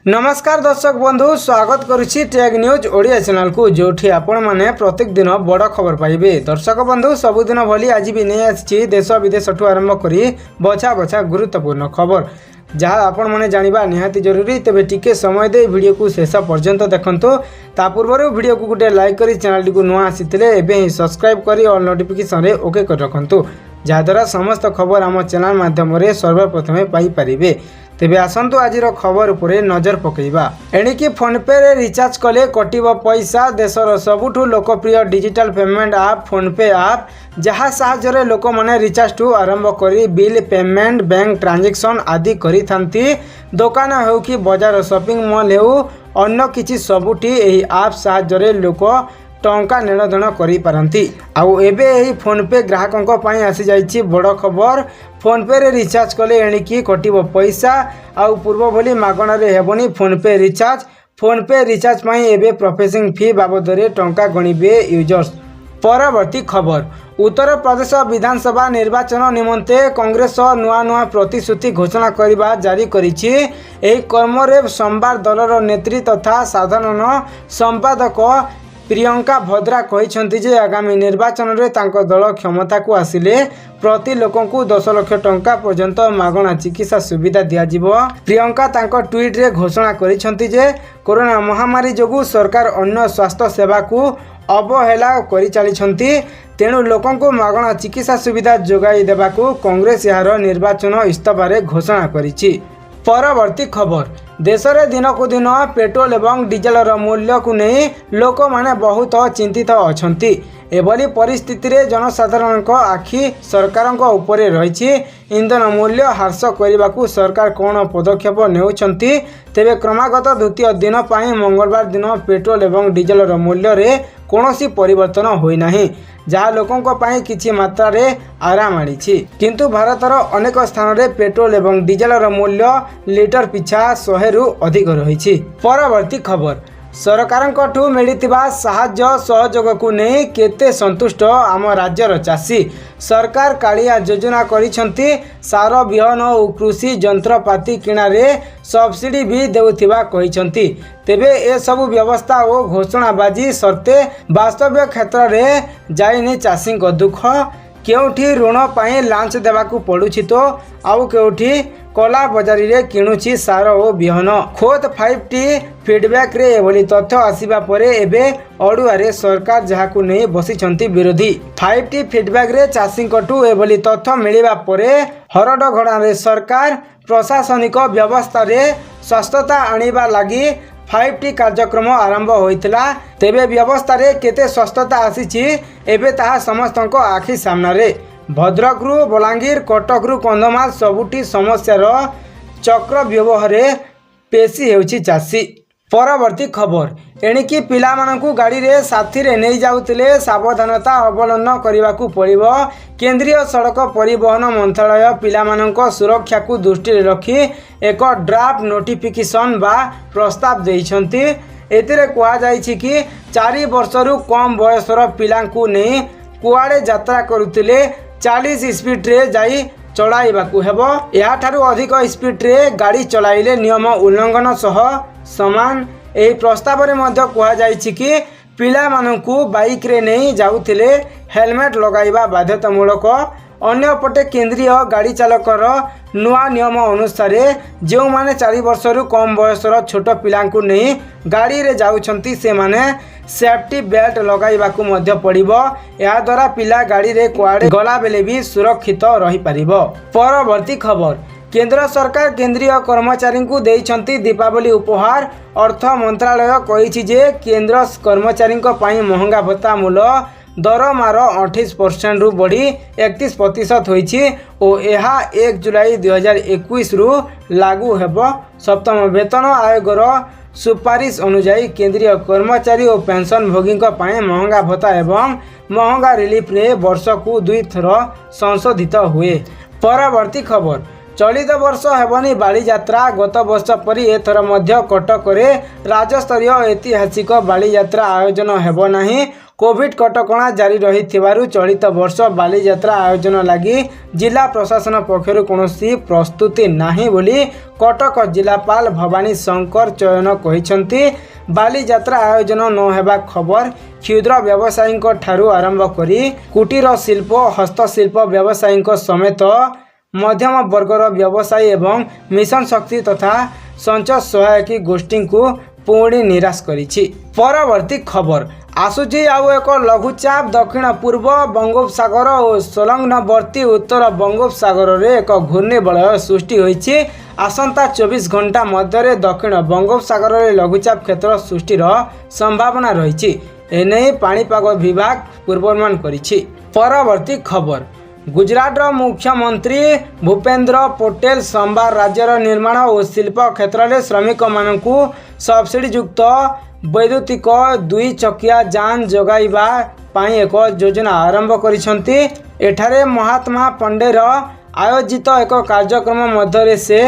नमस्कार दर्शक बंधु स्वागत करुछि टेक न्यूज ओडिया चैनल को जोठी आपण माने प्रत्येक दिन बड़ खबर पाइबे। दर्शक बंधु सबुदिन भली आज भी नहीं आछि देश विदेश ठू आरंभ करी बछा बछा गुरुत्वपूर्ण खबर जहाँ आपण माने जानिबा निहाती जरूरी। तेबे टिके समय दे वीडियो को शेष पर्यंत देखंतु। ता पूर्व वीडियो को गोटे लाइक करी चैनल को नुआ आसीथिले एबे ही सब्सक्राइब करी ऑल नोटिफिकेशन रे ओके कर रखंतु जहाद्वारा समस्त खबर आम चैनल माध्यम सर्वप्रथमे पाई परिबे। तेबे आसंतु आज खबर उपरे नजर पकेइबा। एणिकी फोन पे रे रिचार्ज कले कटिब पैसा। देशर सबुठु लोकप्रिय डिजिटल पेमेंट आप फोन पे आप जहाँ साहाय्य लोक माने रिचार्ज ठू आरंभ करी बिल पेमेंट बैंक ट्रांजेक्शन आदि करी थांती। दुकान हो कि बाजार शॉपिंग मॉल हो अन्य किछि सबुठी एही आप साहाय्य लोक टंका नेणदेण करि पारंती। आउ एबे एही फोन पे ग्राहकों पाई आसी जाइछि बड़ खबर। फोन पे रे रिचार्ज कले एणिकी कटिब पैसा आउ पूर्व भली मागणा रे हेबनी फोन पे रिचार्ज। फोन पे रिचार्ज पाई एबे प्रोसेसिंग फी बाबद रे टंका गणिबे यूजर्स। परवर्ती खबर उत्तर प्रदेश विधानसभा निर्वाचन निमंते कांग्रेस नुआ नुआ प्रतिश्रुति घोषणा करने जारी करिछि। एही कर्म रे सोमवार दलर नेत्री तथा साधारण संपादक प्रियंका भद्रा कहिसंती जे आगामी निर्वाचन रे तांको दल क्षमता को आसिले प्रति लोक को 10 लाख टंका पर्यंत मागणा चिकित्सा सुविधा दिया जिवो। प्रियंका तांको ट्वीट रे घोषणा करिसंती जे कोरोना महामारी जोगु सरकार अन्य स्वास्थ्य सेवा को अवहेला करि चलिसंती। तेणु लोक को मागणा चिकित्सा सुविधा जोगाई देबाकू कांग्रेस यार निर्वाचन इस्तफारे घोषणा करिछि। परवर्ती खबर देश में दिन को दिन पेट्रोल एवं डीजेल मूल्य को नहीं लोक माने बहुत चिंतित अछंती। एभली परिस्थिति रे जनसाधारण आखि सरकार उपरे रही। इंधन मूल्य ह्रास करने को सरकार कौन पदक्षेप नेउछंती। तेबे क्रमागत द्वितीय दिन पाई मंगलवार दिन पेट्रोल एवं डीजेल मूल्य रे कौनसी परिवर्तन होई नाही जहाँ लोकों पाई किछि मात्रा रे आराम आनिछि। किंतु भारतर अनेक स्थान रे पेट्रोल एवं डीजेल मूल्य लिटर पिछा 100 रु अधिक रही। परवर्ती खबर सरकार मिलिथिबा साहाय्य सहयोग को नहीं केते संतुष्ट आम राज्यर चाषी। सरकार कालिया योजना करिसंती। सार बिहन और कृषि यंत्रपाति किणा रे सब्सिडी भी देउथिबा कहिसंती। तेबे ए सब व्यवस्था और घोषणाबाजी सर्ते वास्तव क्षेत्र रे जाइनि चाषी को दुख। केउठी ऋण पाए लांच देवाकू पड़ुछि तो आउ केउठी कला बजारी रे किणुछि सार और बिहन। खोद 5T फीडबैक रे एभली तथ्य आसीबा परे एबे अडुआरे सरकार जहाकू नहीं बसिछंती विरोधी। 5T फीडबैक रे चाषी कटू एभली तथ्य मिलिबा परे हरडघड़ा रे सरकार प्रशासनिक व्यवस्था रे स्वस्थता आनिबा लागि 5T कार्यक्रम आरंभ होइतिला। तेबे व्यवस्था रे केते स्वस्थता आसीछि एबे ताहा समस्तको आखि सामना रे। भद्रक रु बलांगीर कटक रु कंधमाल सबुटी समस्यार चक्र व्यवहार पेशी हेउछि चाषी। परवर्ती खबर एणिकी पिला मानकू गाड़ी रे साथी रे नहीं जाउतिले सावधानता अवलंबन करने पड़िबो। केंद्रीय सड़क परिवहन मंत्रालय पिला मानक सुरक्षा को दृष्टि रखी एक ड्राफ्ट नोटिफिकेशन बा प्रस्ताव देइछंती। एतिरे कहा जाइछि कि 4 वर्ष रु कम बयसर पिलांकू नहीं कुआड़े यात्रा करुतिले 40 स्पीड रे जाई चलाइबाकू हेबो। याठारु अधिक स्पीड रे गाड़ी चलाइले नियम उल्लंघन सह समान। एही प्रस्ताव रे मध्य कहा जाइछि कि पिला मानकू बाइक रे नहीं जाउथिले हेलमेट लगाइबा बाध्यतामूलक। अन्य पटे केंद्रीय गाड़ी चालकर नुआ नियम अनुसार जो माने 4 वर्ष रु कम बयसर छोट पिलांकू नहीं गाड़ी रे जाउछंती से माने सेफ्टी बेल्ट लगाइबाकू मध्य पड़िबो। या द्वारा पिला गाड़ी रे कुआडे गला बेले भी सुरक्षित रही परिबो। परवर्ती खबर केंद्र सरकार केंद्रीय कर्मचारी को देइछंती दीपावली उपहार। अर्थ मंत्रालय कहिछि जे केंद्र कर्मचारी पाई महंगा भत्ता मूल्य दरमार 28% रु बढ़ी 31% होइछि और यह 1 जुलाई 2021 रु लागू हेबो। सप्तम वेतन आयोगर सुपारिश अनुसार केंद्रीय कर्मचारी और पेंशन भोगी महंगा भत्ता एवं महंगा रिलीफ रे वर्ष को 2 थर संशोधित हुए। परवर्ती खबर चलित वर्ष हेबनी बाली यात्रा। गत वर्ष परी एथर मध्य कटक रे राज्यस्तरीय ऐतिहासिक बाली यात्रा आयोजन हेबो नाही। कोविड कटकणा जारी रही चलित वर्ष बालीजात्रा आयोजन लगी जिला प्रशासन पक्षर कौनसी प्रस्तुति नाही बोली कटक जिलापाल भवानी शंकर चयन कहिसेंती। बालीजात्रा आयोजन न हेबा खबर क्षुद्र व्यवसायी ठारू आरंभ करी कुटीर शिल्प हस्तशिल्प व्यवसायी समेत मध्यम वर्गर व्यवसायी एवं मिशन शक्ति तथा संचय सहायक गोष्ठी को पुणी निराश करिछि। परवर्ती खबर आसुची आउ एक लघुचाप दक्षिण पूर्व बंगोपसागर और संलग्नवर्ती उत्तर बंगोपसागर रे एक घूर्णिबलय सृष्टि होइछि। आसंता 24 घंटा मध्य दक्षिण बंगोपसागर रे लघुचाप क्षेत्र सृष्टिर संभावना रही एने पाणीपाग विभाग पूर्वानुमान करिछि। परवर्ती खबर गुजरात मुख्यमंत्री भूपेन्द्र पटेल सोमवार राज्यर निर्माण और शिल्प क्षेत्र में श्रमिक मानकु सब्सिडी युक्त वैद्युतिक 2 चकिया जान जोगाइबा पाई एक योजना आरंभ करिसेंती। एठारे महात्मा पंडेर आयोजित एक कार्यक्रम मध्य से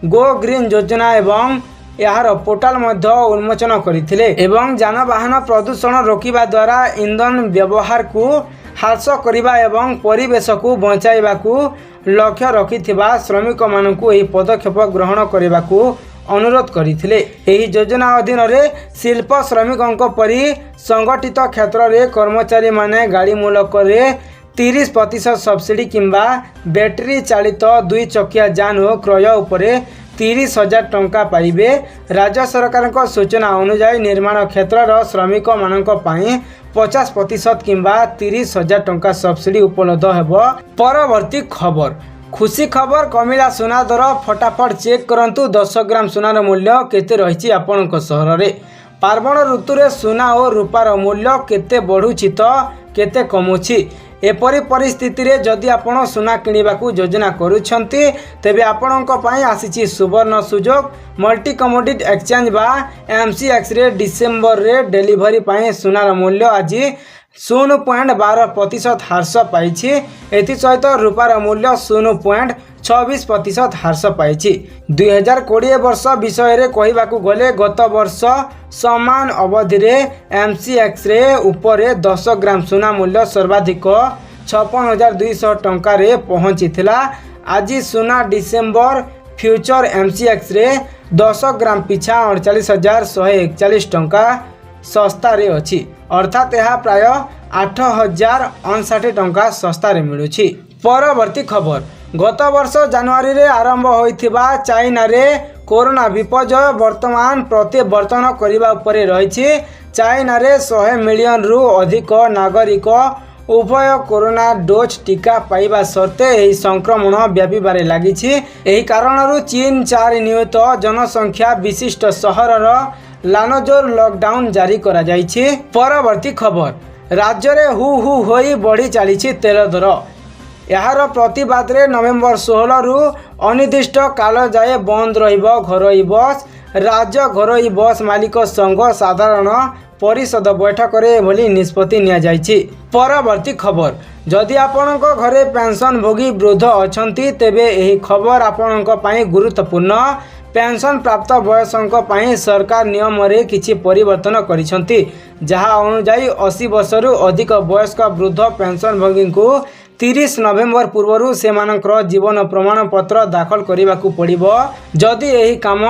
गो ग्रीन योजना एवं यार पोर्टाल मध्य उन्मोचन करथिले एवं जानवाहन प्रदूषण रोकिबा द्वारा ईंधन व्यवहार को ह्रास करने एवं परिवेश को बचाइबा को लक्ष्य रखिथिबा श्रमिक मानकु एही पदक्षेप ग्रहण करने को अनुरोध करथिले। एही योजना अधीन रे शिल्प श्रमिकों परी संगठित क्षेत्र रे कर्मचारी माने गाड़ी मूलक रे 30% सब्सिडी किंबा बैटरी चालित 2 चकिया जान क्रय उपरे 30,000 टंका पाइबे। राज्य सरकार सूचना अनुसार निर्माण क्षेत्र श्रमिक मानक पाई 50% किंबा 30,000 टंका सब्सिडी उपलब्ध हेब। परवर्ती खबर खुशी खबर कमिला सुना दर फटाफट चेक करंतु 10 ग्राम सुनार मूल्य केते रहिछि आपनक सहर रे। पार्वण ऋतु रे सुना और रूपार मूल्य केते बढ़ुछि तो केते कमुछि। एपरी परिस्थिति रे जदि आपण सुना किनिबा को योजना करूछंती तेबे आपणक पई आसीछि सुवर्ण सुजोग। मल्टी कमोडिटी एक्सचेंज बा एमसीएक्स रे डिसेंबर रे डेलीवरी पई सुनार मूल्य आज 0.12% ह्रास पाइछि। एथि सहित रूपार मूल्य 0.26% ह्रास पाइछि। 2020 वर्ष विषय रे कहिबाकू गले गत वर्ष समान अवधि रे एमसीएक्स रे उपरे 10 ग्राम सुना मूल्य सर्वाधिक 56,200 टंका रे पहुंचीथिला। आज सुना डिसेंबर फ्यूचर एमसीएक्स रे 10 ग्राम पिछा 48,141 टंका सस्ता रे अछि, अर्थात यह प्राय 8,059 टंका सस्ता रे मिलुछि। परवर्ती खबर गत वर्ष जनवरी रे आरंभ होइथिबा चाइना रे कोरोना विपर्यय वर्तमान प्रत्यावर्तन करिबा उपरे रहिछि। चाइना रे 100 मिलियन रु अधिक नागरिक उभय कोरोना डोज टीका पाइबा सर्ते एही संक्रमण व्यापीबारे लागिछि। एही कारणरू चीन 4 नियुत जनसंख्या विशिष्ट सहरर लानजोर लॉकडाउन जारी करा जाइछि। परवर्ती खबर राज्य रे हु हु होई बढ़ी चलीछि तेल दर। यार प्रतिवाद रे नवेम्बर 16 रु अनिर्दिष्ट काल जाए बंद रहिबो घरोई बस। राज्य घरोई बस मालिक संघ साधारण परिषद बैठक रे भली निष्पत्ति निया जाइछि। परवर्ती खबर जदि आपणक घरे पेंशन भोगी वृद्ध अछंती तेबे एही खबर आपणक पई गुरुत्वपूर्ण। पेंशन प्राप्त वयस्क पई सरकार नियम रे किछि परिवर्तन करिसंती, जहा अनुसार 80 वर्ष रु अधिक वयस्क वृद्ध पेंशन भोगी को 30 नवेम्बर पूर्व सेमानकर जीवन प्रमाण पत्र दाखल करने को पड़िबो। जदि एही काम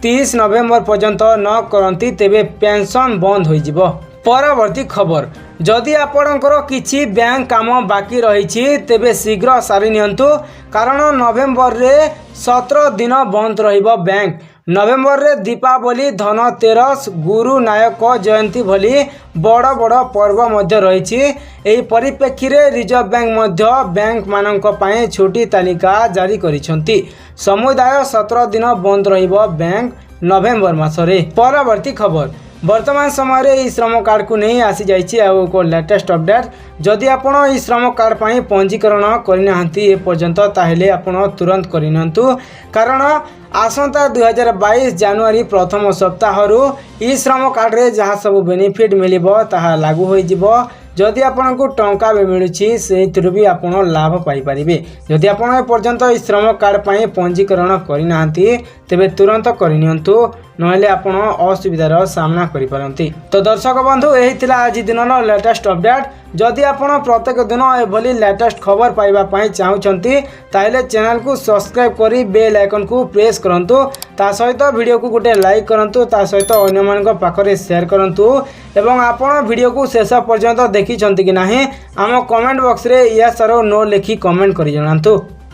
30 नवेम्बर पर्यंत न करती तेबे पेंशन बंद हो जिवो। परवर्ती खबर जदि आपणकर किछि बैंक काम बाकी रही तेबे शीघ्र सारी नियंतु, कारण नवेम्बर रे 17 दिन बंद रहिबो बैंक। नवेम्बर रे दीपावली धनतेरस गुरु नायक जयंती भली बड़ बड़ पर्व मध्य रही। एही परिप्रेक्षी रे रिजर्व बैंक मध्य बैंक मानक पई छुट्टी तालिका जारी करिसंती। समुदाय 17 दिन बंद रहिबो बैंक नवेम्बर मासरे। परवर्ती खबर वर्तमान समय रे ई श्रम कार्ड को नहीं आसी जाइछि आ को लेटेस्ट अपडेट। जदि आपण ई श्रम कार्ड पई पंजीकरण करिनाहंती ए पर्यंत ताहेले आपण तुरंत करिनंतु, कारण आसंता 2022 जनवरी प्रथम सप्ताह रु ई श्रम कार्ड रे जहाँ सब बेनिफिट मिलिबो ताहा लागू होई जिवो। जदि आपन को टंका भी मिलुछि सेहितरु भी आपण लाभ पाई परिबे। जदि आपण ए पर्यंत ई श्रम कार्ड पई पंजीकरण करिनाहंती तेबे तुरंत करिनियंतु। नहेले आपण असुविधार सामना करिपारंती। तो दर्शक बंधु यही थिला आज दिनर लेटेस्ट अपडेट। जदि आपण प्रत्येक दिन एभली लेटेस्ट खबर पाइबा पई चाहउछंती ताइले चैनल को सब्सक्राइब करी बेल आइकन को प्रेस करंतु। ता सहित वीडियो को गोटे लाइक करंतु, ता सहित अन्य मानक पाखरे शेयर करंतु एवं आपण वीडियो को शेष पर्यंत देखिछंती कि नाही आम कमेंट बॉक्स रे या सारो नो लिखि कमेंट करि जणांतु।